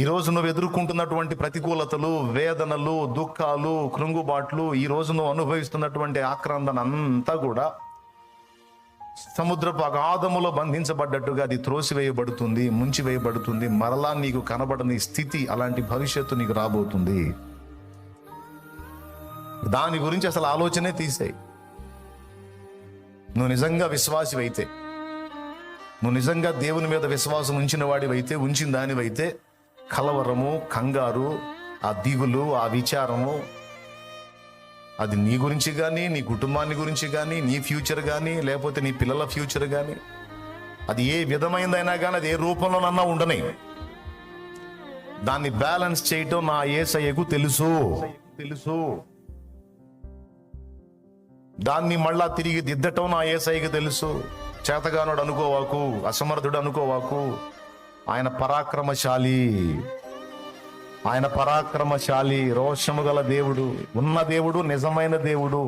ఈరోజు నువ్వు ఎదుర్కొంటున్నటువంటి ప్రతికూలతలు, వేదనలు, దుఃఖాలు, కృంగుబాట్లు, ఈరోజు నువ్వు అనుభవిస్తున్నటువంటి ఆక్రందన అంతా కూడా సముద్రపు అగాధములో బంధించబడ్డట్టుగా అది త్రోసివేయబడుతుంది, ముంచివేయబడుతుంది. మరలా నీకు కనబడని స్థితి, అలాంటి భవిష్యత్తు నీకు రాబోతుంది. దాని గురించి అసలు ఆలోచనే తీసేయి. నువ్వు నిజంగా విశ్వాసివైతే, నువ్వు నిజంగా దేవుని మీద విశ్వాసం ఉంచిన వాడివైతే, ఉంచిన దానివైతే, కలవరము, కంగారు, ఆ దిగులు, ఆ విచారము, అది నీ గురించి కానీ, నీ కుటుంబాన్ని గురించి కానీ, నీ ఫ్యూచర్ కానీ, లేకపోతే నీ పిల్లల ఫ్యూచర్ కానీ, అది ఏ విధమైనదైనా కానీ, అది ఏ రూపంలోనన్నా ఉండని, దాన్ని బ్యాలెన్స్ చేయటం నా యేసయ్యకు తెలుసు. దాన్ని మళ్ళా తిరిగి దిద్దటం నా యేసయ్యకు తెలుసు. చేతగానుడు అనుకోవాకు, అసమర్థుడు అనుకోవాకు. ఆయన పరాక్రమశాలి, ఆయన పరాక్రమశాలి, రోషము గల దేవుడు, ఉన్న దేవుడు, నిజమైన దేవుడు.